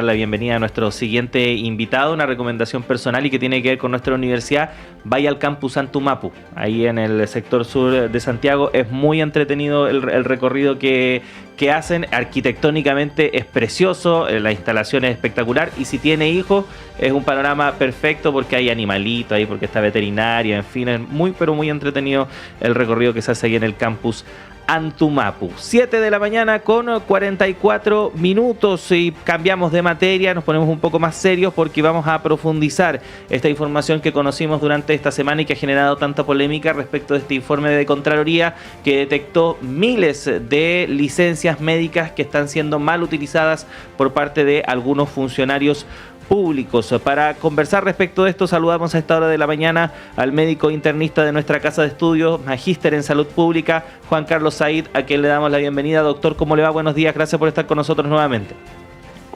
La bienvenida a nuestro siguiente invitado, una recomendación personal y que tiene que ver con nuestra universidad. Vaya al campus Antumapu, ahí en el sector sur de Santiago. Es muy entretenido el recorrido que hacen. Arquitectónicamente es precioso, la instalación es espectacular y si tiene hijos es un panorama perfecto porque hay animalitos ahí, porque está veterinaria, en fin, es muy pero muy entretenido el recorrido que se hace ahí en el campus Antumapu. 7 de la mañana con 44 minutos y cambiamos de materia, nos ponemos un poco más serios porque vamos a profundizar esta información que conocimos durante esta semana y que ha generado tanta polémica respecto de este informe de Contraloría que detectó miles de licencias médicas que están siendo mal utilizadas por parte de algunos funcionarios públicos. Para conversar respecto de esto, saludamos a esta hora de la mañana al médico internista de nuestra casa de estudios, magíster en salud pública, Juan Carlos Said, a quien le damos la bienvenida. Doctor, ¿cómo le va? Buenos días, gracias por estar con nosotros nuevamente.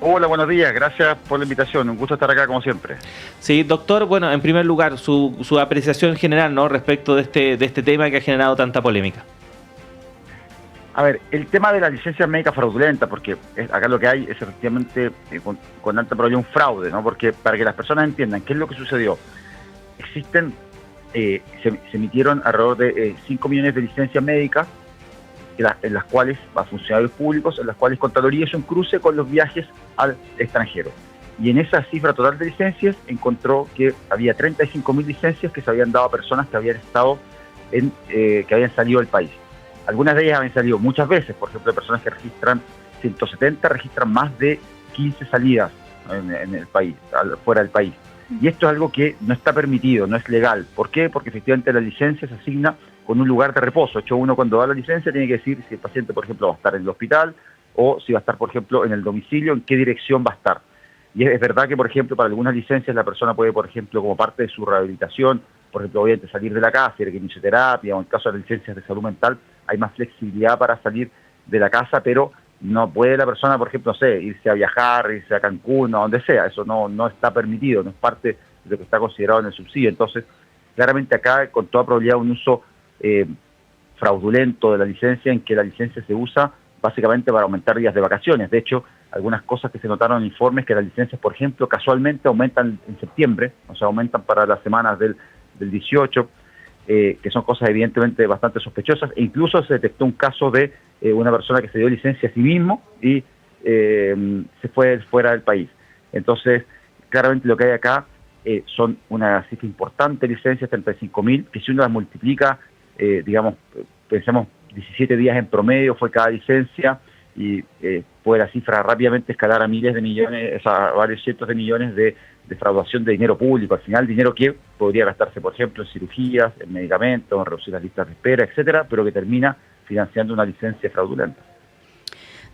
Hola, buenos días, gracias por la invitación, un gusto estar acá como siempre. Sí, doctor, bueno, en primer lugar, su apreciación general, ¿no?, respecto de este tema que ha generado tanta polémica. A ver, el tema de la licencia médica fraudulenta, porque acá lo que hay es efectivamente con alta probabilidad un fraude, ¿no? Porque para que las personas entiendan qué es lo que sucedió, existen, se emitieron alrededor de 5 millones de licencias médicas, en las cuales, a funcionarios públicos, en las cuales Contraloría hizo un cruce con los viajes al extranjero. Y en esa cifra total de licencias encontró que había 35.000 licencias que se habían dado a personas que habían estado que habían salido del país. Algunas de ellas habían salido muchas veces, por ejemplo, personas que registran 170, registran más de 15 salidas en el país, fuera del país. Y esto es algo que no está permitido, no es legal. ¿Por qué? Porque efectivamente la licencia se asigna con un lugar de reposo. De hecho, uno cuando da la licencia tiene que decir si el paciente, por ejemplo, va a estar en el hospital o si va a estar, por ejemplo, en el domicilio, en qué dirección va a estar. Y es verdad que, por ejemplo, para algunas licencias la persona puede, por ejemplo, como parte de su rehabilitación, por ejemplo, obviamente salir de la casa, ir a quimioterapia, o en caso de las licencias de salud mental, hay más flexibilidad para salir de la casa, pero no puede la persona, por ejemplo, no sé, irse a viajar, irse a Cancún, o donde sea. Eso no está permitido, no es parte de lo que está considerado en el subsidio. Entonces, claramente acá, con toda probabilidad, un uso fraudulento de la licencia, en que la licencia se usa básicamente para aumentar días de vacaciones. De hecho, algunas cosas que se notaron en informes, que las licencias, por ejemplo, casualmente aumentan en septiembre, o sea, aumentan para las semanas del 18, que son cosas evidentemente bastante sospechosas, e incluso se detectó un caso de una persona que se dio licencia a sí mismo y se fue fuera del país. Entonces, claramente lo que hay acá son una cifra importante de licencias, 35.000, que si uno las multiplica, digamos, pensamos 17 días en promedio fue cada licencia, y puede la cifra rápidamente escalar a miles de millones, a varios cientos de millones de defraudación de dinero público. Al final, dinero que podría gastarse, por ejemplo, en cirugías, en medicamentos, en reducir las listas de espera, etcétera, pero que termina financiando una licencia fraudulenta.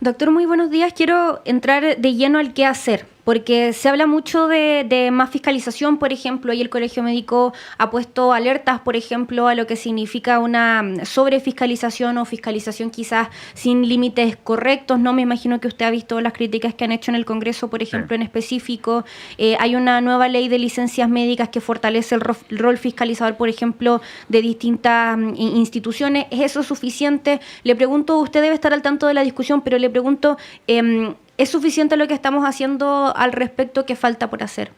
Doctor, muy buenos días. Quiero entrar de lleno al qué hacer, porque se habla mucho de más fiscalización, por ejemplo, y el Colegio Médico ha puesto alertas, por ejemplo, a lo que significa una sobrefiscalización o fiscalización quizás sin límites correctos. No me imagino que usted ha visto las críticas que han hecho en el Congreso, por ejemplo, en específico. Hay una nueva ley de licencias médicas que fortalece el rol fiscalizador, por ejemplo, de distintas instituciones. ¿Es eso suficiente? Le pregunto, usted debe estar al tanto de la discusión, pero le pregunto, ¿es suficiente lo que estamos haciendo al respecto? ¿Qué falta por hacer?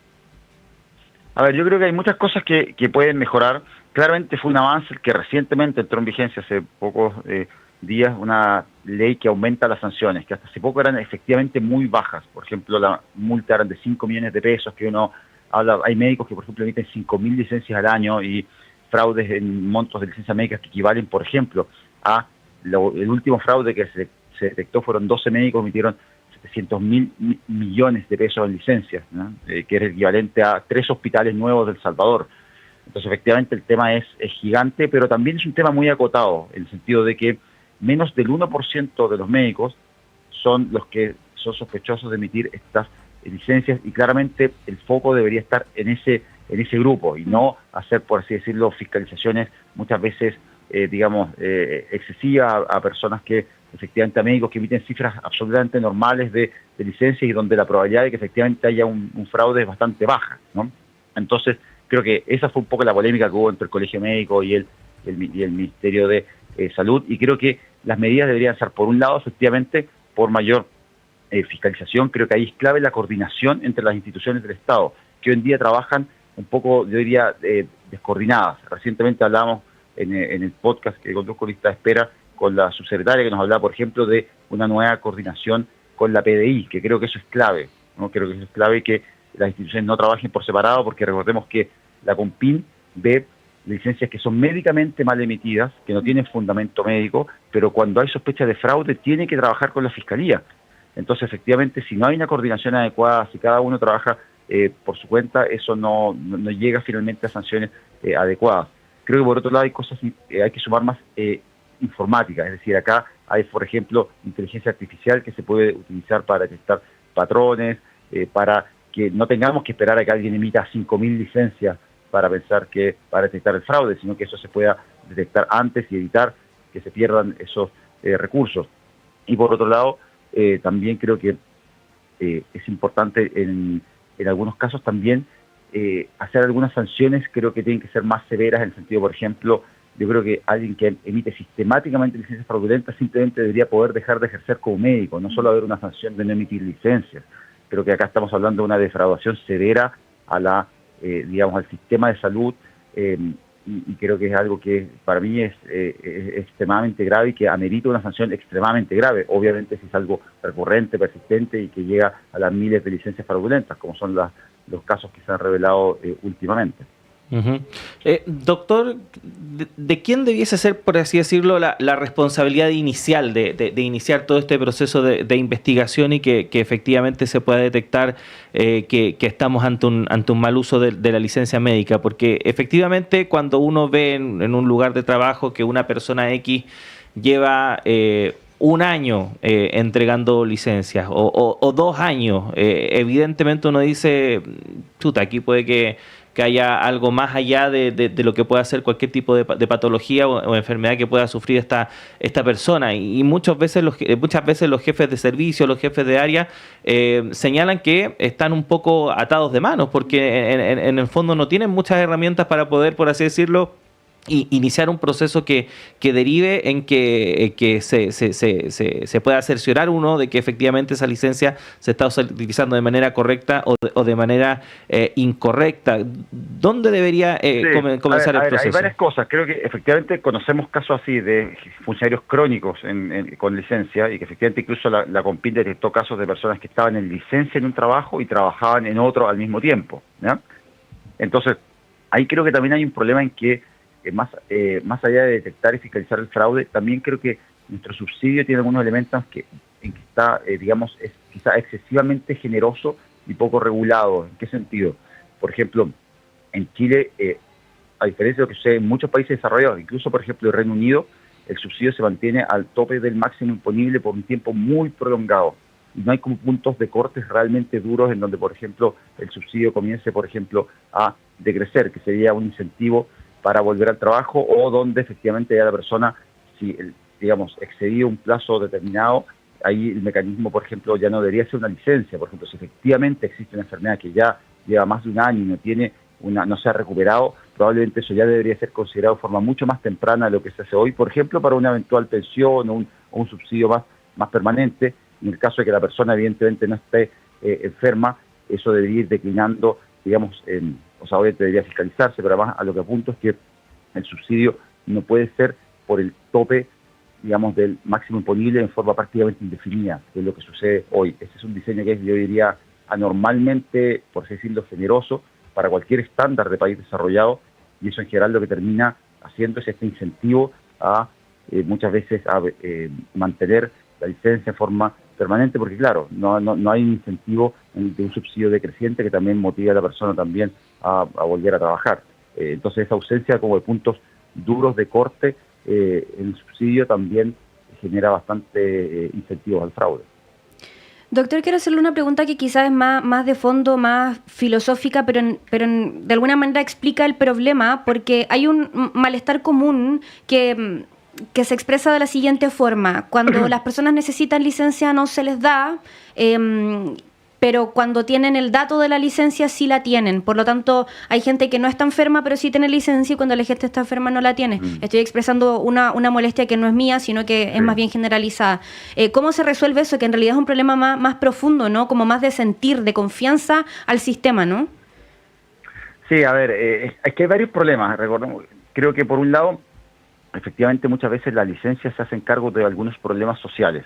A ver, yo creo que hay muchas cosas que pueden mejorar. Claramente fue un avance que recientemente entró en vigencia hace pocos días, una ley que aumenta las sanciones, que hasta hace poco eran efectivamente muy bajas. Por ejemplo, la multa eran de 5 millones de pesos, que uno habla, hay médicos que, por ejemplo, emiten 5.000 licencias al año y fraudes en montos de licencias médicas que equivalen, por ejemplo, a el último fraude que se detectó fueron 12 médicos que emitieron 700.000 millones de pesos en licencias, ¿no? Que era equivalente a 3 hospitales nuevos de El Salvador. Entonces, efectivamente, el tema es gigante, pero también es un tema muy acotado, en el sentido de que menos del 1% de los médicos son los que son sospechosos de emitir estas licencias, y claramente el foco debería estar en ese grupo, y no hacer, por así decirlo, fiscalizaciones muchas veces, excesivas a personas que efectivamente, a médicos que emiten cifras absolutamente normales de licencias, y donde la probabilidad de que efectivamente haya un fraude es bastante baja, ¿no? Entonces, creo que esa fue un poco la polémica que hubo entre el Colegio Médico y el Ministerio de Salud, y creo que las medidas deberían ser, por un lado, efectivamente, por mayor fiscalización, creo que ahí es clave la coordinación entre las instituciones del Estado, que hoy en día trabajan un poco, yo diría, descoordinadas. Recientemente hablamos en el podcast que conduzco Lista de Espera con la subsecretaria, que nos hablaba, por ejemplo, de una nueva coordinación con la PDI, que creo que eso es clave, ¿no? Creo que eso es clave, que las instituciones no trabajen por separado, porque recordemos que la CONPIN ve licencias que son médicamente mal emitidas, que no tienen fundamento médico, pero cuando hay sospecha de fraude tiene que trabajar con la Fiscalía. Entonces, efectivamente, si no hay una coordinación adecuada, si cada uno trabaja por su cuenta, eso no llega finalmente a sanciones adecuadas. Creo que por otro lado hay cosas, hay que sumar más informática, es decir, acá hay, por ejemplo, inteligencia artificial que se puede utilizar para detectar patrones, para que no tengamos que esperar a que alguien emita 5.000 licencias para pensar que para detectar el fraude, sino que eso se pueda detectar antes y evitar que se pierdan esos recursos. Y por otro lado, también creo que es importante en algunos casos también hacer algunas sanciones. Creo que tienen que ser más severas, en el sentido, por ejemplo, yo creo que alguien que emite sistemáticamente licencias fraudulentas simplemente debería poder dejar de ejercer como médico, no solo haber una sanción de no emitir licencias. Creo que acá estamos hablando de una defraudación severa a la digamos, al sistema de salud, y creo que es algo que para mí es extremadamente grave y que amerita una sanción extremadamente grave. Obviamente si es algo recurrente, persistente y que llega a las miles de licencias fraudulentas, como son los casos que se han revelado últimamente. Uh-huh. Doctor, ¿de quién debiese ser, por así decirlo, la responsabilidad inicial de iniciar todo este proceso de investigación y que efectivamente se pueda detectar que estamos ante un mal uso de la licencia médica? Porque efectivamente cuando uno ve en un lugar de trabajo que una persona X lleva un año entregando licencias o 2 años, evidentemente uno dice, chuta, aquí puede que haya algo más allá de lo que pueda ser cualquier tipo de patología o enfermedad que pueda sufrir esta persona. Y muchas veces los jefes de servicio, los jefes de área señalan que están un poco atados de manos, porque en el fondo no tienen muchas herramientas para poder, por así decirlo, iniciar un proceso que derive en que se pueda cerciorar uno de que efectivamente esa licencia se está utilizando de manera correcta o de manera incorrecta. ¿Dónde debería comenzar el proceso? Hay varias cosas. Creo que efectivamente conocemos casos así de funcionarios crónicos con licencia, y que efectivamente incluso la CONPIN detectó casos de personas que estaban en licencia en un trabajo y trabajaban en otro al mismo tiempo, ¿ya? Entonces, ahí creo que también hay un problema en que más allá de detectar y fiscalizar el fraude, también creo que nuestro subsidio tiene algunos elementos en que está, digamos, es quizá excesivamente generoso y poco regulado. ¿En qué sentido? Por ejemplo, en Chile, a diferencia de lo que sucede en muchos países desarrollados, incluso por ejemplo en Reino Unido, el subsidio se mantiene al tope del máximo imponible por un tiempo muy prolongado. Y no hay como puntos de cortes realmente duros en donde, por ejemplo, el subsidio comience, por ejemplo, a decrecer, que sería un incentivo para volver al trabajo, o donde efectivamente ya la persona, si digamos excedido un plazo determinado, ahí el mecanismo, por ejemplo, ya no debería ser una licencia. Por ejemplo, si efectivamente existe una enfermedad que ya lleva más de un año y no se ha recuperado, probablemente eso ya debería ser considerado de forma mucho más temprana de lo que se hace hoy, por ejemplo, para una eventual pensión o un subsidio más permanente. En el caso de que la persona evidentemente no esté enferma, eso debería ir declinando, digamos, obviamente debería fiscalizarse, pero además a lo que apunto es que el subsidio no puede ser por el tope, digamos, del máximo imponible en forma prácticamente indefinida, que es lo que sucede hoy. Ese es un diseño que es, yo diría, anormalmente, por así decirlo, generoso para cualquier estándar de país desarrollado, y eso en general lo que termina haciendo es este incentivo a muchas veces a mantener la licencia en forma permanente, porque claro, no hay un incentivo de un subsidio decreciente que también motiva a la persona también a volver a trabajar. Entonces esa ausencia como de puntos duros de corte en el subsidio también genera bastante incentivos al fraude. Doctor, quiero hacerle una pregunta que quizás es más de fondo, más filosófica, pero de alguna manera explica el problema, porque hay un malestar común que se expresa de la siguiente forma: cuando las personas necesitan licencia no se les da, pero cuando tienen el dato de la licencia sí la tienen. Por lo tanto, hay gente que no está enferma, pero sí tiene licencia, y cuando la gente está enferma no la tiene. Estoy expresando una molestia que no es mía, sino que es más bien generalizada. ¿Cómo se resuelve eso? Que en realidad es un problema más profundo, ¿no? Como más de sentir, de confianza al sistema, ¿no? Sí, a ver, es que hay varios problemas. Recordemos, creo que por un lado, efectivamente muchas veces las licencias se hacen cargo de algunos problemas sociales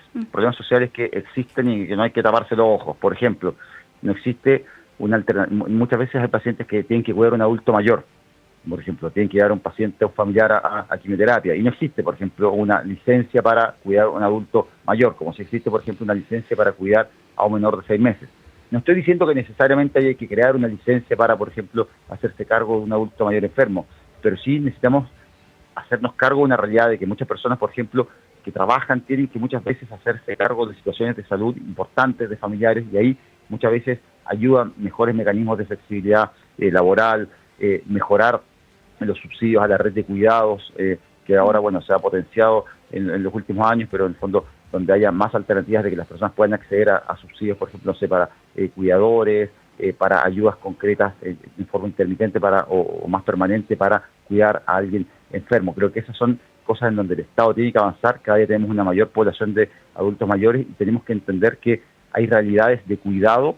que existen y que no hay que taparse los ojos. Por ejemplo, no existe una alternativa. Muchas veces hay pacientes que tienen que cuidar a un adulto mayor, por ejemplo, tienen que llevar a un paciente o familiar a quimioterapia, y no existe, por ejemplo, una licencia para cuidar a un adulto mayor, como si existe, por ejemplo, una licencia para cuidar a un menor de 6 meses. No estoy diciendo que necesariamente haya que crear una licencia para, por ejemplo, hacerse cargo de un adulto mayor enfermo, pero sí necesitamos hacernos cargo de una realidad de que muchas personas, por ejemplo, que trabajan, tienen que muchas veces hacerse cargo de situaciones de salud importantes de familiares, y ahí muchas veces ayudan mejores mecanismos de flexibilidad laboral, mejorar los subsidios a la red de cuidados, que ahora, bueno, se ha potenciado en los últimos años, pero en el fondo donde haya más alternativas de que las personas puedan acceder a subsidios, por ejemplo, no sé, para cuidadores, para ayudas concretas en forma intermitente o más permanente para cuidar a alguien enfermo. Creo que esas son cosas en donde el Estado tiene que avanzar. Cada día tenemos una mayor población de adultos mayores y tenemos que entender que hay realidades de cuidado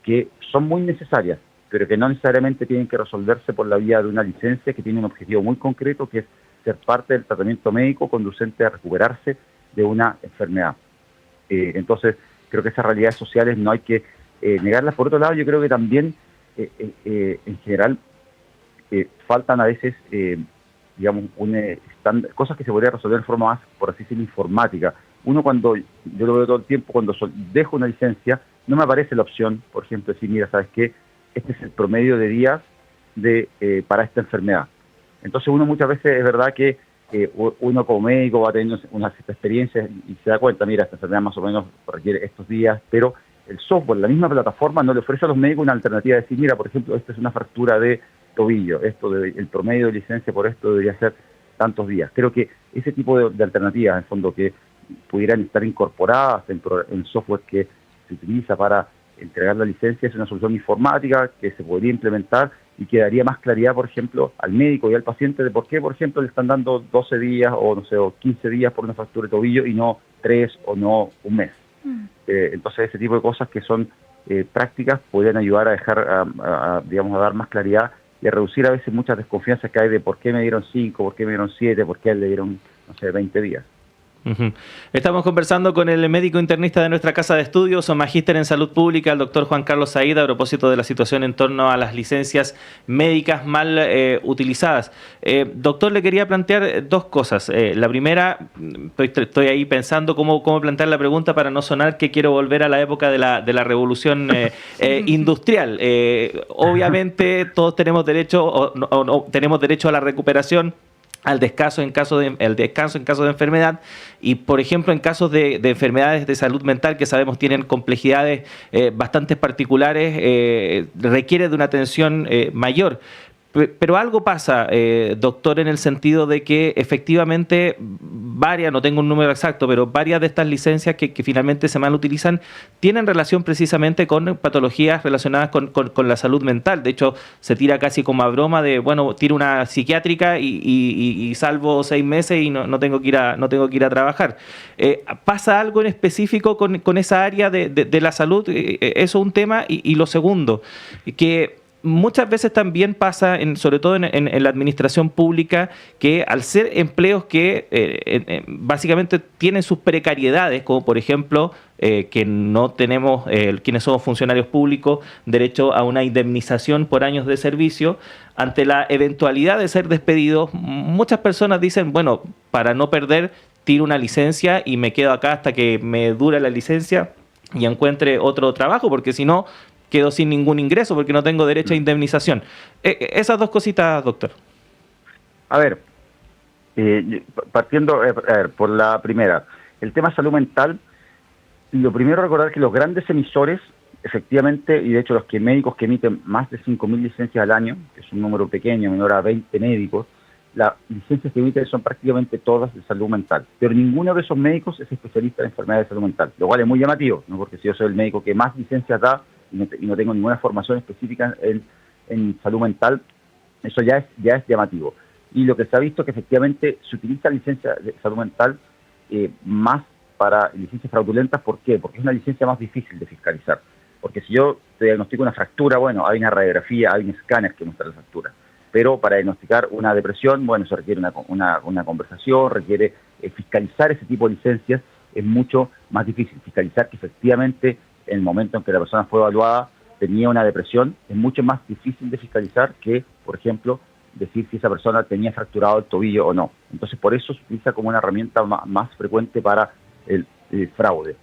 que son muy necesarias, pero que no necesariamente tienen que resolverse por la vía de una licencia que tiene un objetivo muy concreto, que es ser parte del tratamiento médico conducente a recuperarse de una enfermedad. Entonces, creo que esas realidades sociales no hay que negarlas. Por otro lado, yo creo que también, en general, faltan a veces, digamos, cosas que se podrían resolver de forma más, por así decirlo, informática. Uno, cuando yo lo veo todo el tiempo, cuando dejo una licencia, no me aparece la opción, por ejemplo, decir, mira, ¿sabes qué? Este es el promedio de días para esta enfermedad. Entonces uno muchas veces, es verdad que uno como médico va teniendo una cierta experiencia y se da cuenta, mira, esta enfermedad más o menos requiere estos días, pero el software, la misma plataforma, no le ofrece a los médicos una alternativa de decir, mira, por ejemplo, esta es una fractura de tobillo, el promedio de licencia por esto debería ser tantos días. Creo que ese tipo de alternativas, en fondo, que pudieran estar incorporadas en software que se utiliza para entregar la licencia, es una solución informática que se podría implementar y que daría más claridad, por ejemplo, al médico y al paciente de por qué, por ejemplo, le están dando 12 días o, no sé, o 15 días por una fractura de tobillo y no 3 o no un mes. Entonces, ese tipo de cosas que son prácticas podrían ayudar a dejar, digamos, a dar más claridad y a reducir a veces muchas desconfianzas que hay de por qué me dieron 5, por qué me dieron 7, por qué le dieron, no sé, 20 días. Estamos conversando con el médico internista de nuestra casa de estudios, o magíster en salud pública, el doctor Juan Carlos Saída, a propósito de la situación en torno a las licencias médicas mal utilizadas. Doctor, le quería plantear dos cosas. La primera, estoy ahí pensando cómo plantear la pregunta para no sonar que quiero volver a la época de la revolución industrial. Obviamente todos tenemos derecho o tenemos derecho a la recuperación, al descanso en caso de enfermedad, y por ejemplo en casos de enfermedades de salud mental que sabemos tienen complejidades bastante particulares, requiere de una atención mayor. Pero algo pasa, doctor, en el sentido de que efectivamente varias, no tengo un número exacto, pero varias de estas licencias que finalmente se mal utilizan tienen relación precisamente con patologías relacionadas con la salud mental. De hecho, se tira casi como a broma de, bueno, tiro una psiquiátrica y salvo 6 meses y no tengo que ir a trabajar. ¿Pasa algo en específico con esa área de la salud? Eso es un tema. Y lo segundo, que muchas veces también pasa, sobre todo en la administración pública, que al ser empleos que básicamente tienen sus precariedades, como por ejemplo que no tenemos, quienes somos funcionarios públicos, derecho a una indemnización por años de servicio, ante la eventualidad de ser despedidos, muchas personas dicen, bueno, para no perder, tiro una licencia y me quedo acá hasta que me dure la licencia y encuentre otro trabajo, porque si no, quedo sin ningún ingreso porque no tengo derecho a indemnización. Esas dos cositas, doctor. A ver, partiendo por la primera, el tema salud mental, lo primero recordar que los grandes emisores, efectivamente, y de hecho los médicos que emiten más de 5.000 licencias al año, que es un número pequeño, menor a 20 médicos, las licencias que emiten son prácticamente todas de salud mental, pero ninguno de esos médicos es especialista en enfermedades de salud mental, lo cual es muy llamativo, ¿no? Porque si yo soy el médico que más licencias da y no tengo ninguna formación específica en salud mental, eso ya es llamativo. Y lo que se ha visto es que efectivamente se utiliza licencia de salud mental más para licencias fraudulentas. ¿Por qué? Porque es una licencia más difícil de fiscalizar. Porque si yo te diagnostico una fractura, bueno, hay una radiografía, hay un escáner que muestra la fractura. Pero para diagnosticar una depresión, bueno, eso requiere una conversación, requiere fiscalizar ese tipo de licencias, es mucho más difícil. Fiscalizar que efectivamente en el momento en que la persona fue evaluada tenía una depresión, es mucho más difícil de fiscalizar que, por ejemplo, decir si esa persona tenía fracturado el tobillo o no. Entonces, por eso se utiliza como una herramienta más frecuente para el fraude.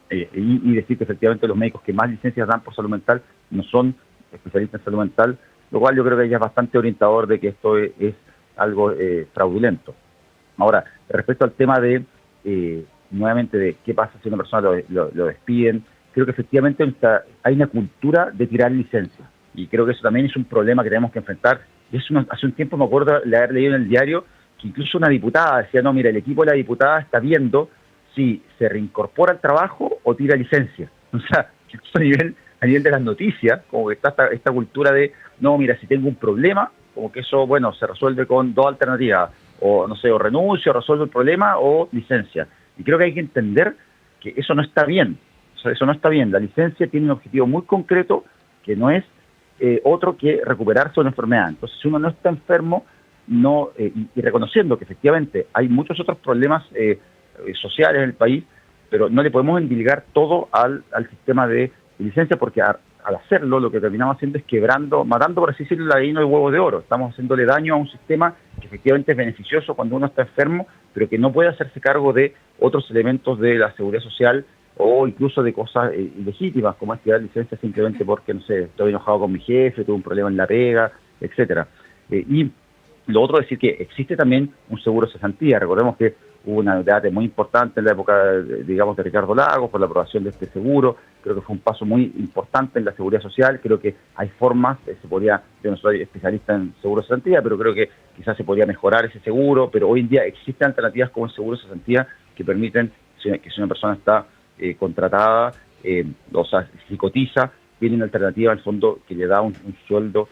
Y decir que efectivamente los médicos que más licencias dan por salud mental no son especialistas en salud mental, lo cual yo creo que ya es bastante orientador de que esto es algo fraudulento. Ahora, respecto al tema de, nuevamente, de qué pasa si una persona lo despiden, creo que efectivamente hay una cultura de tirar licencias, y creo que eso también es un problema que tenemos que enfrentar. Hace un tiempo me acuerdo de haber leído en el diario que incluso una diputada decía, no, mira, el equipo de la diputada está viendo si se reincorpora al trabajo o tira licencia. O sea, a nivel de las noticias, como que está esta cultura de, no, mira, si tengo un problema, como que eso, bueno, se resuelve con dos alternativas, o no sé, o renuncio, o resuelvo el problema, o licencia. Y creo que hay que entender que eso no está bien. O sea, eso no está bien. La licencia tiene un objetivo muy concreto, que no es otro que recuperarse de una enfermedad. Entonces, si uno no está enfermo, y reconociendo que efectivamente hay muchos otros problemas sociales en el país, pero no le podemos endilgar todo al sistema de licencia, porque al hacerlo lo que terminamos haciendo es matando, por así decirlo, la gallina del huevo de oro. Estamos haciéndole daño a un sistema que efectivamente es beneficioso cuando uno está enfermo, pero que no puede hacerse cargo de otros elementos de la seguridad social o incluso de cosas ilegítimas, como es tirar licencia simplemente porque, no sé, estoy enojado con mi jefe, tuve un problema en la pega, etcétera. Y lo otro es decir que existe también un seguro de cesantía. Recordemos que hubo una debate muy importante en la época, digamos, de Ricardo Lagos por la aprobación de este seguro. Creo que fue un paso muy importante en la seguridad social. Creo que hay formas, yo no soy especialista en seguro de cesantía, pero creo que quizás se podría mejorar ese seguro, pero hoy en día existen alternativas como el seguro de cesantía que permiten que si una persona está contratada, o sea, si cotiza, tiene una alternativa al fondo que le da un sueldo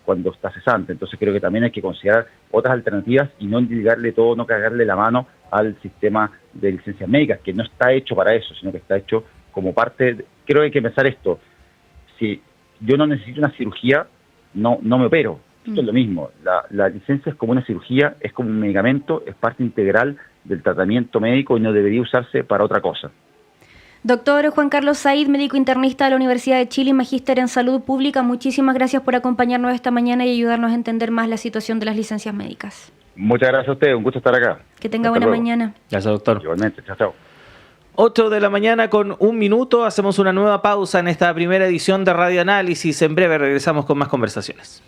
cuando está cesante. Entonces creo que también hay que considerar otras alternativas y no endilgarle todo, no cargarle la mano al sistema de licencias médicas, que no está hecho para eso, sino que está hecho como parte creo que hay que pensar esto: si yo no necesito una cirugía, no me opero. Esto es lo mismo, la licencia es como una cirugía, es como un medicamento, es parte integral del tratamiento médico y no debería usarse para otra cosa. Doctor Juan Carlos Said, médico internista de la Universidad de Chile y magíster en salud pública, muchísimas gracias por acompañarnos esta mañana y ayudarnos a entender más la situación de las licencias médicas. Muchas gracias a usted, un gusto estar acá. Que tenga buena mañana. Gracias, doctor. Igualmente, chao. 8 de la mañana con 1 minuto, hacemos una nueva pausa en esta primera edición de Radio Análisis. En breve regresamos con más conversaciones.